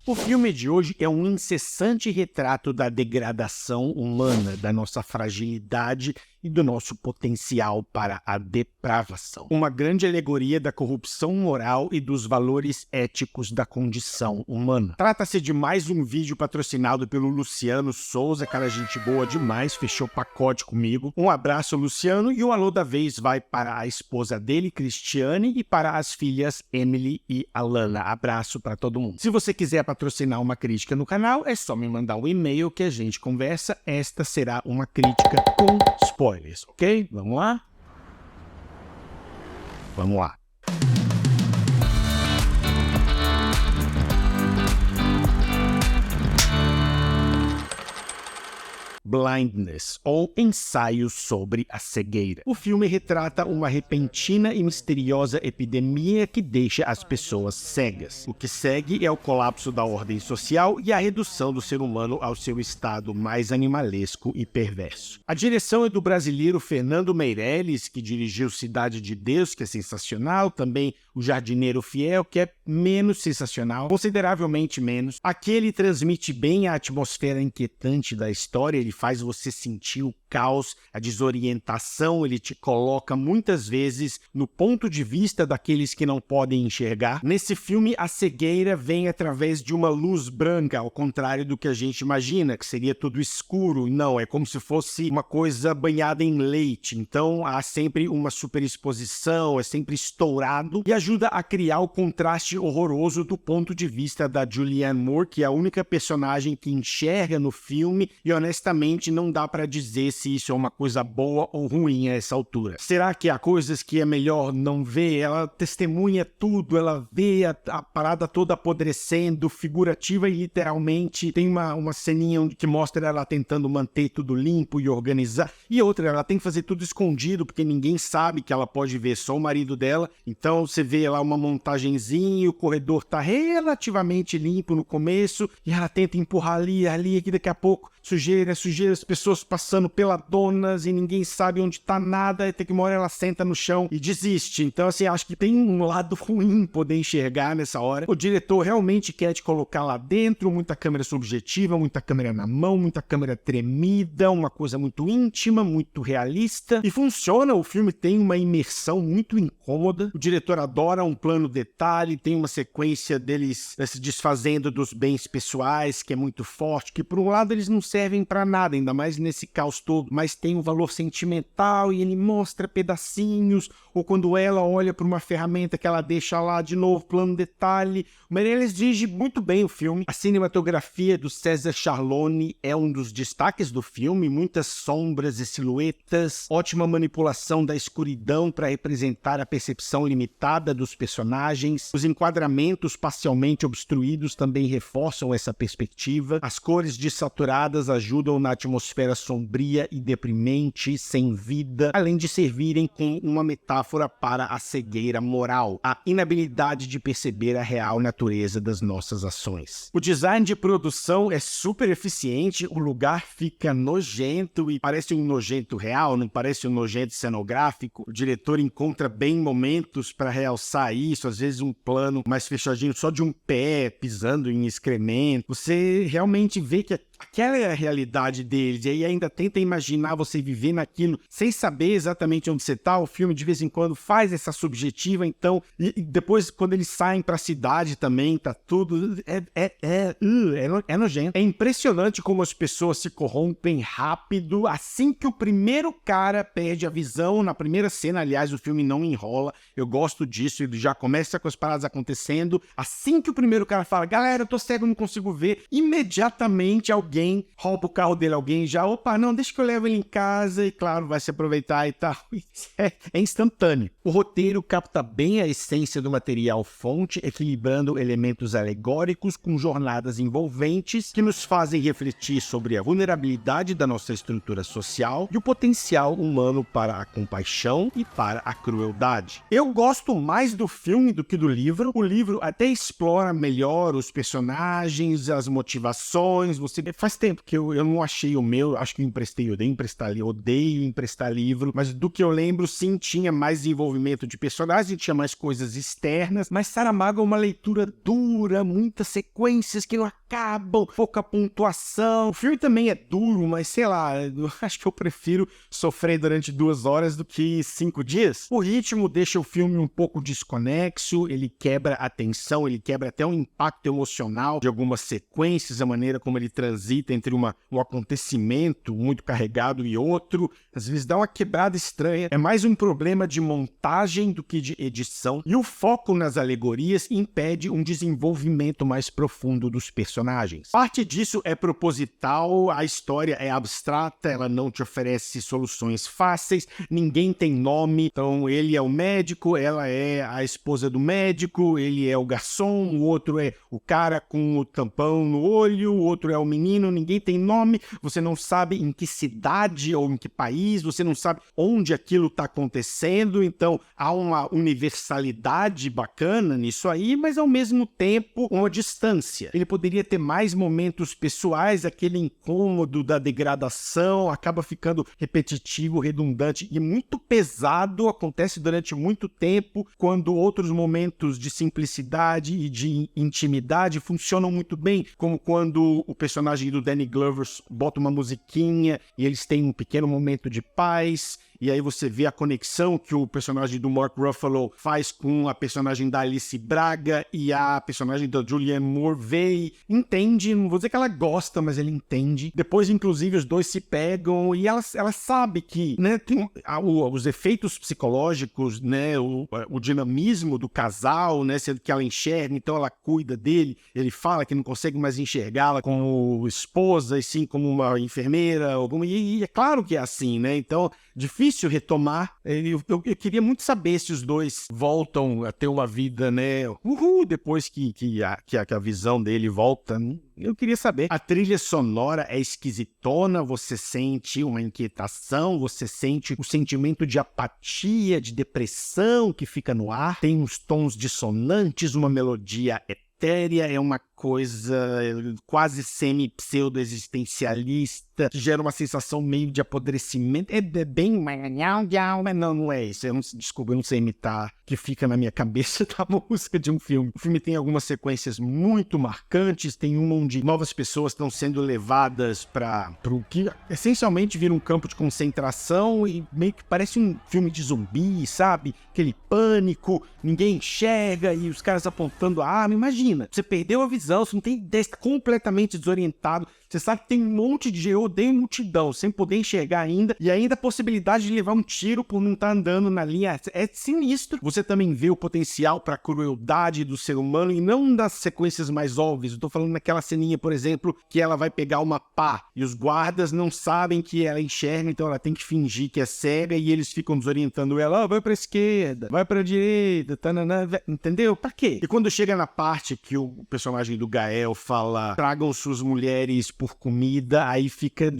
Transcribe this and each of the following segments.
O filme de hoje é um incessante retrato da degradação humana, da nossa fragilidade e do nosso potencial para a depravação. Uma grande alegoria da corrupção moral e dos valores éticos da condição humana. Trata-se de mais um vídeo patrocinado pelo Luciano Souza, cara, gente boa demais, fechou pacote comigo. Um abraço, Luciano, e o alô da vez vai para a esposa dele, Cristiane, e para as filhas Emily e Alana. Abraço para todo mundo. Se você quiser patrocinar uma crítica no canal, é só me mandar um e-mail que a gente conversa. Esta será uma crítica com spoilers, ok? Vamos lá? Vamos lá. Blindness, ou Ensaio sobre a Cegueira. O filme retrata uma repentina e misteriosa epidemia que deixa as pessoas cegas. O que segue é o colapso da ordem social e a redução do ser humano ao seu estado mais animalesco e perverso. A direção é do brasileiro Fernando Meirelles, que dirigiu Cidade de Deus, que é sensacional, também O Jardineiro Fiel, que é menos sensacional, consideravelmente menos. Aqui ele transmite bem a atmosfera inquietante da história, ele faz você sentir o caos, a desorientação, ele te coloca muitas vezes no ponto de vista daqueles que não podem enxergar. Nesse filme, a cegueira vem através de uma luz branca, ao contrário do que a gente imagina, que seria tudo escuro. Não, é como se fosse uma coisa banhada em leite. Então, há sempre uma superexposição, é sempre estourado e ajuda a criar o contraste horroroso do ponto de vista da Julianne Moore, que é a única personagem que enxerga no filme e, honestamente, não dá para dizer se isso é uma coisa boa ou ruim a essa altura. Será que há coisas que é melhor não ver? Ela testemunha tudo, ela vê a parada toda apodrecendo, figurativa e literalmente. Tem uma ceninha que mostra ela tentando manter tudo limpo e organizar. E outra, ela tem que fazer tudo escondido, porque ninguém sabe que ela pode ver, só o marido dela. Então você vê lá uma montagenzinha, o corredor tá relativamente limpo no começo, e ela tenta empurrar ali, aqui daqui a pouco, sujeira, as pessoas passando peladonas e ninguém sabe onde tá nada, até que uma hora ela senta no chão e desiste. Então, assim, acho que tem um lado ruim poder enxergar nessa hora. O diretor realmente quer te colocar lá dentro, muita câmera subjetiva, muita câmera na mão, muita câmera tremida, uma coisa muito íntima, muito realista. E funciona, o filme tem uma imersão muito incômoda. O diretor adora um plano detalhe, tem uma sequência deles se desfazendo dos bens pessoais, que é muito forte, que por um lado eles não servem pra nada, ainda mais nesse caos todo, mas tem um valor sentimental e ele mostra pedacinhos, ou quando ela olha para uma ferramenta que ela deixa lá de novo, plano detalhe. O Meirelles dirige muito bem o filme. A cinematografia do César Charlone é um dos destaques do filme, muitas sombras e silhuetas, ótima manipulação da escuridão para representar a percepção limitada dos personagens. Os enquadramentos parcialmente obstruídos também reforçam essa perspectiva. As cores dessaturadas ajudam na atmosfera sombria e deprimente, sem vida, além de servirem como uma metáfora para a cegueira moral, a inabilidade de perceber a real natureza das nossas ações. O design de produção é super eficiente, o lugar fica nojento e parece um nojento real, não parece um nojento cenográfico. O diretor encontra bem momentos para realçar isso, às vezes um plano mais fechadinho só de um pé pisando em excremento. Você realmente vê que aquela é a realidade deles, e aí ainda tenta imaginar você viver naquilo sem saber exatamente onde você tá. O filme de vez em quando faz essa subjetiva, então, e depois quando eles saem pra cidade também, tá tudo, é nojento. É impressionante como as pessoas se corrompem rápido, assim que o primeiro cara perde a visão, na primeira cena, aliás, o filme não enrola, eu gosto disso, ele já começa com as paradas acontecendo, assim que o primeiro cara fala, galera, eu tô cego, não consigo ver, imediatamente alguém rouba o carro dele, alguém já, opa, não, deixa que eu levo ele em casa, e claro, vai se aproveitar e tal. É instantâneo. O roteiro capta bem a essência do material fonte, equilibrando elementos alegóricos com jornadas envolventes comoventes que nos fazem refletir sobre a vulnerabilidade da nossa estrutura social e o potencial humano para a compaixão e para a crueldade. Eu gosto mais do filme do que do livro. O livro até explora melhor os personagens, as motivações. Faz tempo que eu não achei o meu, acho que eu odeio emprestar livro, mas do que eu lembro, sim, tinha mais desenvolvimento de personagens, tinha mais coisas externas, mas Saramago é uma leitura dura, muitas sequências que não acabam, pouca pontuação. O filme também é duro, mas sei lá, eu acho que eu prefiro sofrer durante 2 horas do que 5 dias. O ritmo deixa o filme um pouco desconexo, ele quebra a tensão, ele quebra até o impacto emocional de algumas sequências, a maneira como ele transita entre um acontecimento muito carregado e outro. Às vezes dá uma quebrada estranha. É mais um problema de montagem do que de edição, e o foco nas alegorias impede um desenvolvimento mais profundo dos personagens. Parte disso é proposital, a história é abstrata, ela não te oferece soluções fáceis, ninguém tem nome, então ele é o médico, ela é a esposa do médico, ele é o garçom, o outro é o cara com o tampão no olho, o outro é o menino, ninguém tem nome, você não sabe em que cidade ou em que país, você não sabe onde aquilo está acontecendo, então há uma universalidade bacana nisso aí, mas ao mesmo tempo uma distância. Ele poderia ter mais momentos pessoais, aquele incômodo da degradação acaba ficando repetitivo, redundante e muito pesado, acontece durante muito tempo, quando outros momentos de simplicidade e de intimidade funcionam muito bem, como quando o personagem do Danny Glover bota uma musiquinha e eles têm um pequeno momento de paz. E aí você vê a conexão que o personagem do Mark Ruffalo faz com a personagem da Alice Braga, e a personagem da Julianne Moore vê e entende, não vou dizer que ela gosta, mas ele entende. Depois, inclusive, os dois se pegam e ela sabe que, né, tem os efeitos psicológicos, né, o dinamismo do casal, né, sendo que ela enxerga, então ela cuida dele, ele fala que não consegue mais enxergá-la como esposa, e sim como uma enfermeira, e é claro que é assim, né, então difícil retomar. Eu queria muito saber se os dois voltam a ter uma vida, né, depois que a visão dele volta, né? Eu queria saber. A trilha sonora é esquisitona, você sente uma inquietação, você sente o sentimento de apatia, de depressão que fica no ar, tem uns tons dissonantes, uma melodia etérea, é uma coisa quase semi-pseudo-existencialista, que gera uma sensação meio de apodrecimento. É bem... Não é isso. Desculpa, eu não sei imitar, que fica na minha cabeça da música de um filme. O filme tem algumas sequências muito marcantes, tem uma onde novas pessoas estão sendo levadas para o que essencialmente vira um campo de concentração, e meio que parece um filme de zumbi, sabe? Aquele pânico, ninguém enxerga e os caras apontando a arma. Imagina, você perdeu a visão, você não tem ideia, está completamente desorientado. Você sabe que tem um monte de... Eu odeio multidão, sem poder enxergar ainda, e ainda a possibilidade de levar um tiro por não estar andando na linha. É sinistro. Você também vê o potencial para a crueldade do ser humano, e não das sequências mais óbvias. Eu tô falando naquela ceninha, por exemplo, que ela vai pegar uma pá, e os guardas não sabem que ela enxerga, então ela tem que fingir que é cega, e eles ficam desorientando ela. Vai pra esquerda, vai pra direita, tananã, entendeu? Pra quê? E quando chega na parte que o personagem do Gael fala, tragam suas mulheres por comida, aí fica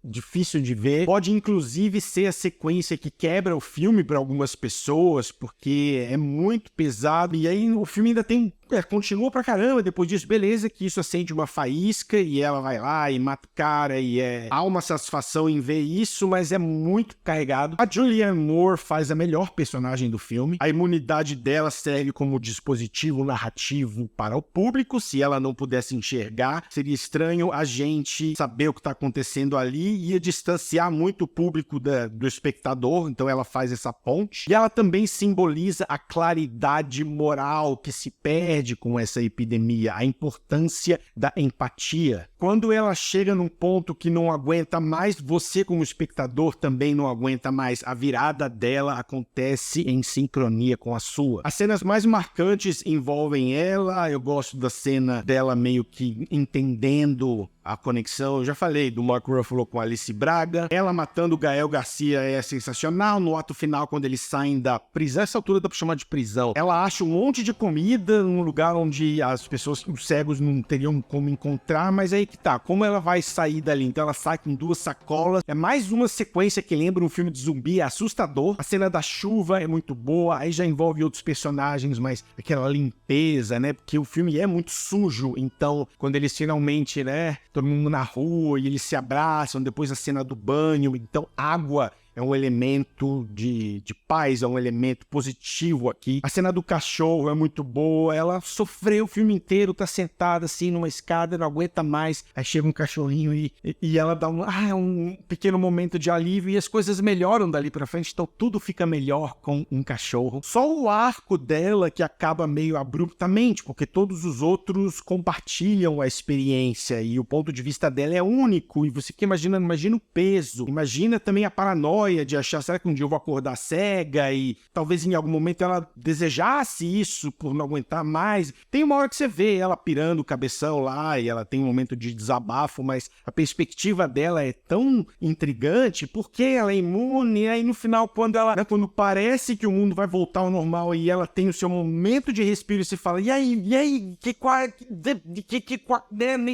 difícil de ver. Pode inclusive ser a sequência que quebra o filme para algumas pessoas, porque é muito pesado, e aí o filme ainda tem... continua pra caramba depois disso. Beleza que isso acende uma faísca e ela vai lá e mata o cara, e há uma satisfação em ver isso, mas é muito carregado. A Julianne Moore faz a melhor personagem do filme. A imunidade dela serve como dispositivo narrativo para o público. Se ela não pudesse enxergar, seria estranho a gente saber o que está acontecendo ali, ia distanciar muito o público do espectador, então ela faz essa ponte. E ela também simboliza a claridade moral que se perde com essa epidemia, a importância da empatia. Quando ela chega num ponto que não aguenta mais, você como espectador também não aguenta mais. A virada dela acontece em sincronia com a sua. As cenas mais marcantes envolvem ela. Eu gosto da cena dela meio que entendendo a conexão. Eu já falei do Mark Ruffalo com Alice Braga. Ela matando o Gael Garcia é sensacional. No ato final, quando eles saem da prisão, essa altura dá pra chamar de prisão, ela acha um monte de comida num lugar onde as pessoas, os cegos, não teriam como encontrar, mas aí que tá, como ela vai sair dali? Então ela sai com 2 sacolas. É mais uma sequência que lembra um filme de zumbi, é assustador. A cena da chuva é muito boa, aí já envolve outros personagens, mas aquela limpeza, né? Porque o filme é muito sujo, então quando eles finalmente, né, todo mundo na rua e eles se abraçam, depois a cena do banho, então água é um elemento de paz, é um elemento positivo aqui. A cena do cachorro é muito boa, ela sofreu o filme inteiro, tá sentada assim numa escada, não aguenta mais, aí chega um cachorrinho e ela dá um pequeno momento de alívio e as coisas melhoram dali pra frente, então tudo fica melhor com um cachorro. Só o arco dela que acaba meio abruptamente, porque todos os outros compartilham a experiência e o ponto de vista dela é único, e você fica imaginando, imagina o peso, imagina também a paranoia de achar, será que um dia eu vou acordar cega? E talvez em algum momento ela desejasse isso por não aguentar mais. Tem uma hora que você vê ela pirando o cabeção lá e ela tem um momento de desabafo, mas a perspectiva dela é tão intrigante porque ela é imune, e aí no final quando parece que o mundo vai voltar ao normal e ela tem o seu momento de respiro e se fala, e aí,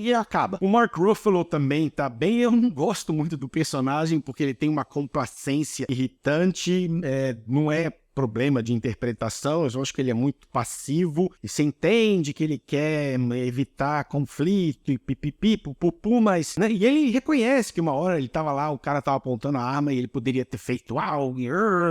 e acaba. O Mark Ruffalo também tá bem, eu não gosto muito do personagem porque ele tem uma complacência irritante, não é problema de interpretação, eu acho que ele é muito passivo e você entende que ele quer evitar conflito e pipipi, pupupu, mas, né, e ele reconhece que uma hora ele tava lá, o cara tava apontando a arma e ele poderia ter feito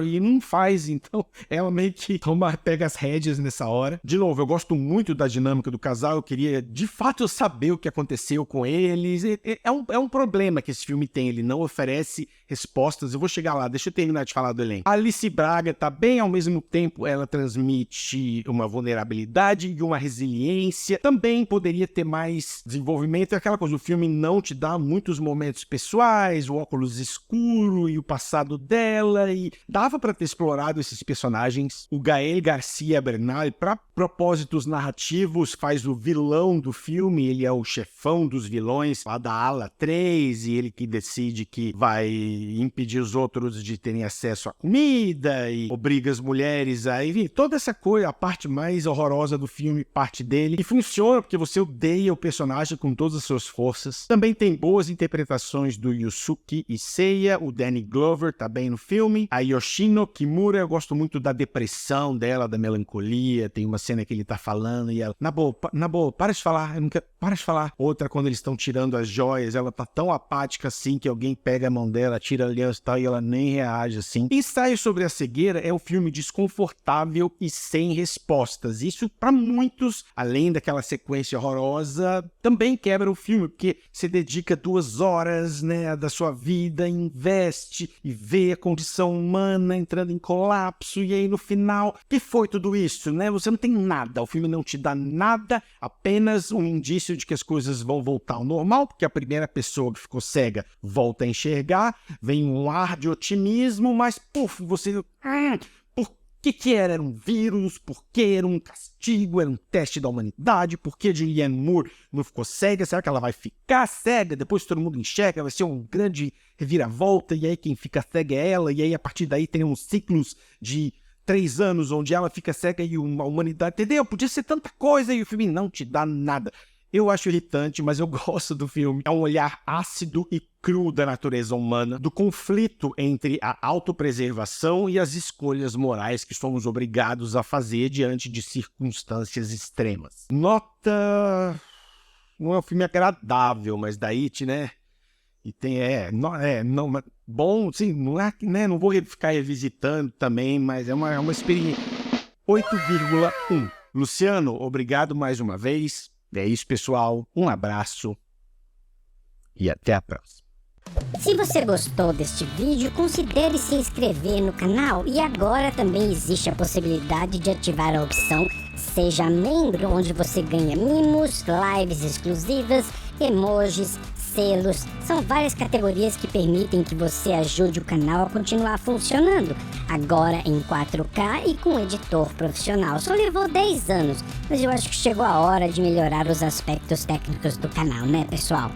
e não faz, então ela meio que pega as rédeas nessa hora. De novo, eu gosto muito da dinâmica do casal, eu queria de fato saber o que aconteceu com eles. É um problema que esse filme tem, ele não oferece respostas. Eu vou chegar lá, deixa eu terminar de falar do elenco. Alice Braga tá bem, ao mesmo tempo ela transmite uma vulnerabilidade e uma resiliência. Também poderia ter mais desenvolvimento. É aquela coisa, o filme não te dá muitos momentos pessoais, o óculos escuro e o passado dela, e dava pra ter explorado esses personagens. O Gael Garcia Bernal, pra propósitos narrativos, faz o vilão do filme, ele é o chefão dos vilões lá da ala 3, e ele que decide que vai impedir os outros de terem acesso à comida e obriga as mulheres a... Enfim, toda essa coisa, a parte mais horrorosa do filme, parte dele, e funciona porque você odeia o personagem com todas as suas forças. Também tem boas interpretações do Yusuke Seiya, o Danny Glover tá bem no filme, a Yoshino Kimura, eu gosto muito da depressão dela, da melancolia, tem uma cena que ele tá falando e ela, na boa, para de falar, eu não quero, para de falar. Outra, quando eles estão tirando as joias, ela tá tão apática assim que alguém pega a mão dela, tira a aliança e tal, e ela nem reage assim. Ensaio sobre a Cegueira é um filme desconfortável e sem respostas. Isso, pra muitos, além daquela sequência horrorosa, também quebra o filme, porque você dedica 2 horas, né, da sua vida, investe e vê a condição humana entrando em colapso, e aí no final, que foi tudo isso, né? Você não tem nada, o filme não te dá nada, apenas um indício de que as coisas vão voltar ao normal, porque a primeira pessoa que ficou cega volta a enxergar, vem um ar de otimismo, mas, puf, você... Por que era? Era um vírus? Por que era um castigo? Era um teste da humanidade? Por que Julianne Moore não ficou cega? Será que ela vai ficar cega? Depois todo mundo enxerga, vai ser um grande reviravolta, e aí quem fica cega é ela, e aí a partir daí tem uns ciclos de 3 anos onde ela fica cega e a humanidade... Entendeu? Podia ser tanta coisa e o filme não te dá nada. Eu acho irritante, mas eu gosto do filme. É um olhar ácido e cru da natureza humana, do conflito entre a autopreservação e as escolhas morais que somos obrigados a fazer diante de circunstâncias extremas. Nota... Não é um filme agradável, mas da It, né? E tem, bom, sim, não é, né? Não vou ficar revisitando também, mas é uma experiência. 8,1. Luciano, obrigado mais uma vez. É isso, pessoal. Um abraço e até a próxima. Se você gostou deste vídeo, considere se inscrever no canal, e agora também existe a possibilidade de ativar a opção Seja membro, onde você ganha mimos, lives exclusivas, emojis, selos. São várias categorias que permitem que você ajude o canal a continuar funcionando. Agora em 4K e com editor profissional. Só levou 10 anos, mas eu acho que chegou a hora de melhorar os aspectos técnicos do canal, né, pessoal?